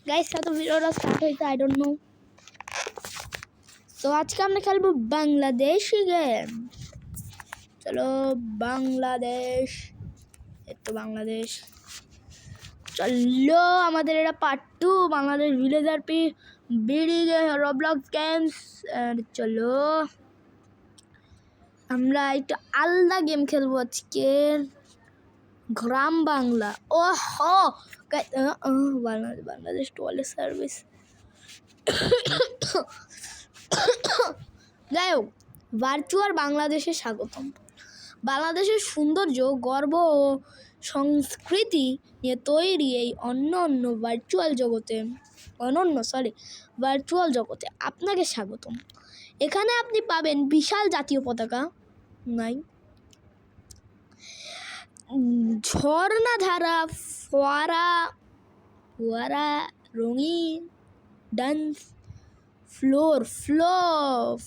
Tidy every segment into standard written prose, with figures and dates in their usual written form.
Guys তো ভিডিওটা start হয়েছে আই ডোন্ট নো। তো আজকে আমরা খেলবো বাংলাদেশি গেম। চলো বাংলাদেশ, তো বাংলাদেশ চলো। আমাদের এটা part 2 Bangladesh villager BD Roblox games. চলো আমরা একটু আলাদা গেম খেলবো আজকে, গ্রাম বাংলা। ও হো বাংলাদেশ টয়লেট সার্ভিস। যাই হোক, ভার্চুয়াল বাংলাদেশে স্বাগতম। বাংলাদেশের সৌন্দর্য, গর্ব ও সংস্কৃতি নিয়ে তৈরি এই অনন্য ভার্চুয়াল জগতে আপনাকে স্বাগতম। এখানে আপনি পাবেন বিশাল জাতীয় পতাকা, নাই ঝর্ণাধারা, ফোয়ারা, রঙিন ডান্স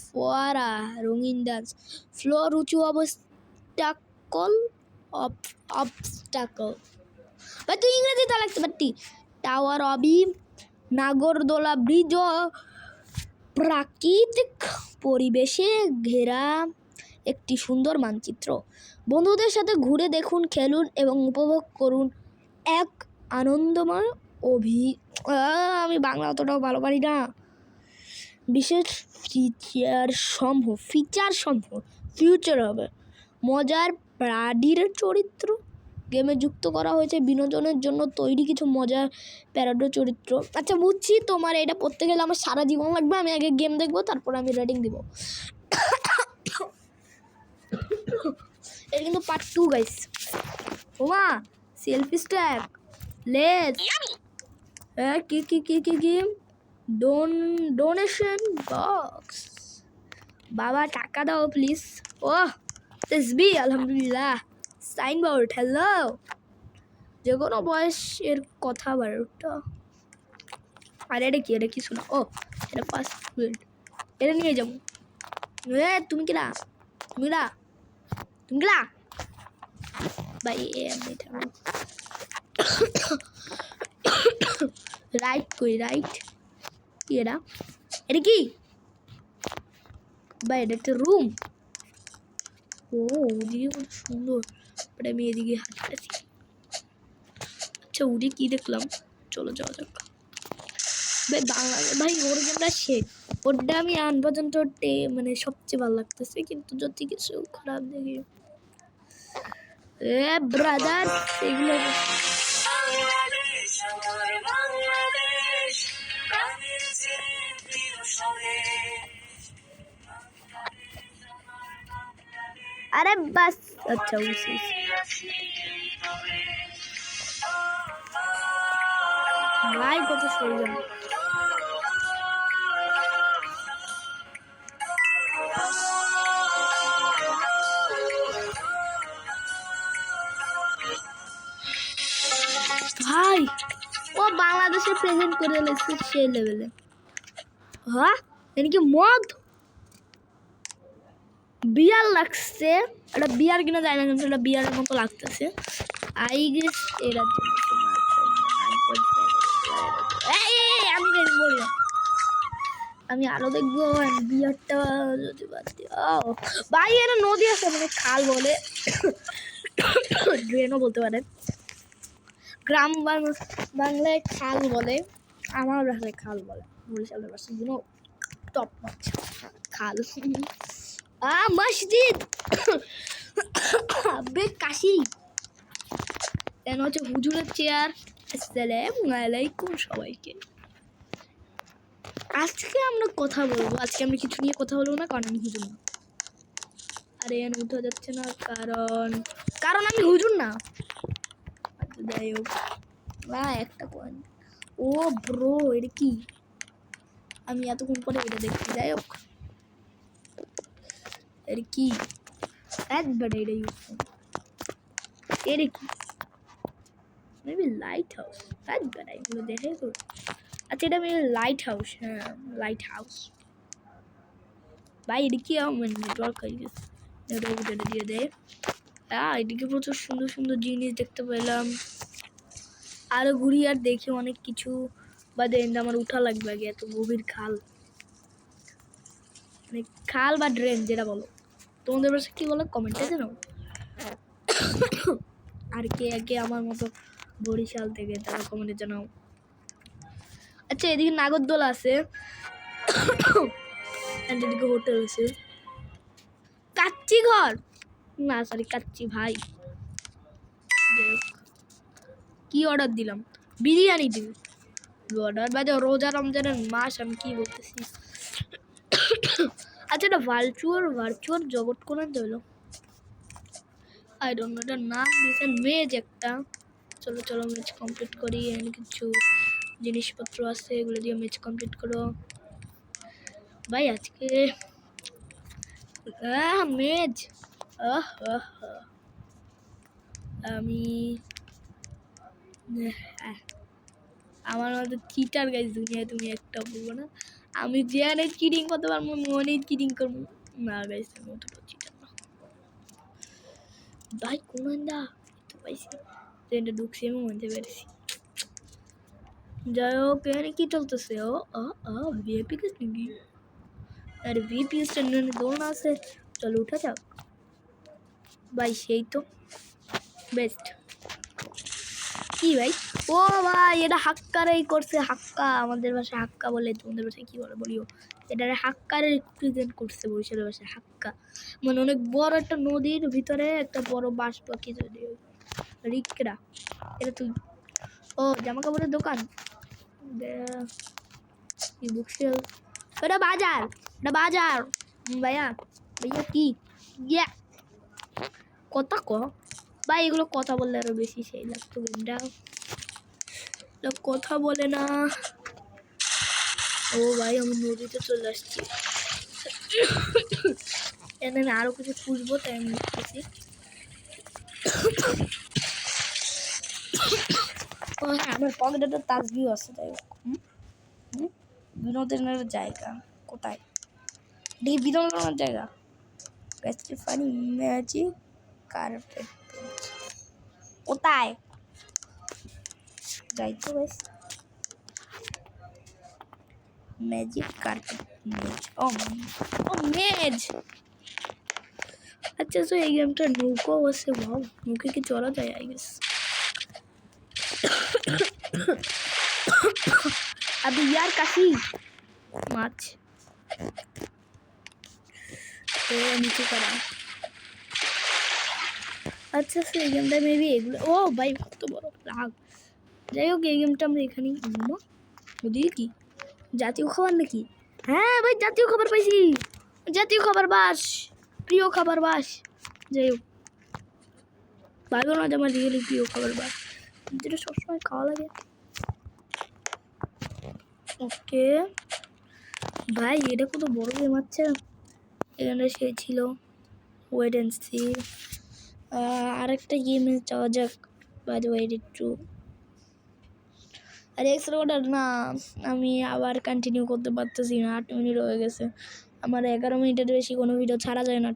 ফোয়ারা, রঙিন ডান্স ফ্লোর, উঁচু অবস্টাকল বা তুই ইংরেজিতে লাগতে পারতি, টাওয়ার, অবিম, নাগরদোলা, ব্রিজ, প্রাকৃতিক পরিবেশে ঘেরা একটি সুন্দর মানচিত্র। বন্ধুদের সাথে ঘুরে দেখুন, খেলুন এবং উপভোগ করুন এক আনন্দময় আমি বাংলা অতটাও ভালো পারি না। বিশেষ ফিচার হবে মজার প্রাণীর চরিত্র। গেমে যুক্ত করা হয়েছে বিনোদনের জন্য তৈরি কিছু মজার প্যারাডো চরিত্র। আচ্ছা বুঝছি, তোমার এটা পড়তে গেলে আমার সারা জীবন লাগবে। আমি আগে গেম দেখবো, তারপর আমি রেটিং দিব। এটা কিন্তু পার্ট 2 গাইস। ওমা সেলফি স্ট্যাক লেস কি ডোনেশন বক্স। বাবা টাকা দাও প্লিজ। ওহ তেসবি, আলহামদুলিল্লাহ। Signboard, hello. যে কোনো বয়সের কথা বারোটা। আর এটা কি শোনা? ও এটা ফার্স্ট ফিল্ড, এটা নিয়ে যাবো। তুমি কিরা ভাই রাইট কই রাইট কি এটা কি ভাই? এটা একটা রুম। ও ওদিকে কত সুন্দর, বাট আমি এদিকে হাঁটতেছি। আচ্ছা ওদিকে কি দেখলাম, চলো যাওয়া যাক। ভাই বাংলাদেশ ভাই ওর গেমটা শেখ, ওটা আমি আন পর্যন্ত মানে সবচেয়ে ভালো লাগতেছে, কিন্তু যদি কিছু খারাপ দেখি ব্রাদার এগুলো। আরে বাস, আচ্ছা ভাই কত সুন্দর। ভাই ও বাংলাদেশে প্রেজেন্ট করে দিয়েছে সেই লেভেলে। হ্যাঁ এদিকে মদ বিয়ার লাগছে, এটা বিয়ার কিনা যায় না, কিন্তু এটা বিয়ারের মতো লাগতেছে। আই গেস এরা আমি আরো দেখবো বিয়ারটা যদি বাদ দিই। ভাই এরা নদী আছে, মানে খাল বলে, ড্রেনও বলতে পারে। গ্রাম বাংলায় খাল বলে, আমার ভাষায় খাল বলে, বরিশালের ভাষায় টপ খাল। মসজিদ কাশি কেন হচ্ছে হুজুরের চেয়ার। আসসালামু আলাইকুম সবাইকে। আজকে আমরা কথা বলবো, আজকে আমরা কিছু নিয়ে কথা বলবো না, কারণ আমি হুজুর না। আরে উঠা যাচ্ছে না কারণ আমি হুজুর না। যাই হোক একটা কয়েন। ও ব্রো এটা কি? আমি এতক্ষণ পরে এটা দেখছি। যাই হোক এটা কি? একবার এটা ইউজ এটা কি? Maybe light house. একবার এগুলো দেখে তো। আচ্ছা এটা মেবি লাইট হাউস। হ্যাঁ লাইট হাউস। ভাই এটা কি আমার নেটওয়ার্ক হয়ে গেছে, নেটওয়ার্ক এটা দিয়ে দেয়। এদিকে প্রচুর সুন্দর সুন্দর জিনিস দেখতে পেলাম। আরও ঘুরি আর দেখি অনেক কিছু, বাদে আমার উঠা লাগবে আগে, এত গভীর খাল, মানে খাল বা ড্রেন যেটা বলো, তোমাদের পাশে কী বলো কমেন্টে জানাও। আর কে কে আমার মতো বরিশাল থেকে তারা কমেন্টে জানাও। আচ্ছা এদিকে নাগরদোলা আছে, এদিকে হোটেল আছে, কাচ্চি ঘর না সরি কাচ্চি ভাই। কি অর্ডার দিলাম? বিরিয়ানি দিবি অর্ডার, বাজে রোজা রমজানের মাস, আমি কি বলতেছি। আচ্ছা এটা ভার্চুয়াল জগৎ কোন হলো, আই ডোন্ট নো, এটার নাম দিয়েছেন মেজ একটা। চলো চলো ম্যাচ কমপ্লিট করি, এখানে কিছু জিনিসপত্র আছে, এগুলো দিয়ে ম্যাচ কমপ্লিট করো ভাই আজকে। মেজ আমি আমার মতো চিটার গাইজ দুনিয়ায় তুমি একটা বলবো না, আমি যেখানে চিটিং করতে পারবো মনেই চিটিং করবো না গাইজ, আমি অতটা চিটার না ভাই। কোন দা তো পাইছি, ট্রেনটা ঢুকছি আমি মানতে পেরেছি। যাই হোক এখানে কি চলতেছে? ও ভিআইপি কেস নাকি? আরে ভিআইপি স্ট্যান্ড দোলনা আছে, চলো উঠা যাক ভাই, সেই তো বেস্ট। কি ভাই? ও ভাই এটা হাক্কারেই করছে, হাক্কা, আমাদের ভাষায় হাক্কা বলে, তোমাদের ভাষায় কি বলে বলিও, এটা হাক্কারে রিপ্রেজেন্ট করছে বরিশালের ভাষায় হাক্কা, মানে অনেক বড় একটা নদীর ভিতরে একটা বড় বাঁশ পাখি যদি রিকরা, এটা তুই ও জামা কাপড়ের দোকান, বুকসেল, এটা বাজার, এটা বাজার ভাইয়া, ভাইয়া কি ইয়া কথা ক ভাই, এগুলো কথা বললে আরো বেশি সেই লাগতো গেমটা, কথা বলে না। ও ভাই আমি নদীতে চলে আসছি, এখানে আরো কিছু খুঁজবো তাই আমি লিখতেছি। ও হ্যাঁ আমার পকেটে তো তাজবিও আছে, তাই বিনোদনের জায়গা কোথায়? এই বিনোদনের জায়গা ফানি ম্যাজিক কার্পেট কোথায় যাই তো বেশ, ম্যাজিক কার্পেট মেজ, ও মেজ। আচ্ছা তো এই গেমটা নৌকো আছে, ভাও নৌকে কি চলা যায় আই গেস। अभी यार काफी माच तो नीचे करा। আচ্ছা সে এই গেমটা মেবি এগুলো, ও ভাই কত বড় লাগ। যাই হোক এই গেমটা আমরা এখানেই ঘুমবো। ওদিকে কি জাতীয় খাবার নাকি? হ্যাঁ ভাই জাতীয় খাবার পাইছি, জাতীয় খাবার বাস, প্রিয় খাবার বাস। যাই হোক ভালো না, আমার রিয়েলি প্রিয় খাবার বাস, যেটা সবসময় খাওয়া লাগে। ওকে ভাই এটা কত বড় গেম, আছে এখানে সে ছিল ওয়েট এন্ড সি। আরেকটা গেমে যাওয়া যাক, বাই দ্য ওয়ে একটু আর এক্সট্রা অর্ডার না, আমি আবার কন্টিনিউ করতে পারতেছি না, 8 মিনিট হয়ে গেছে আমার, 11 মিনিটের বেশি কোনো ভিডিও ছাড়া যায় না।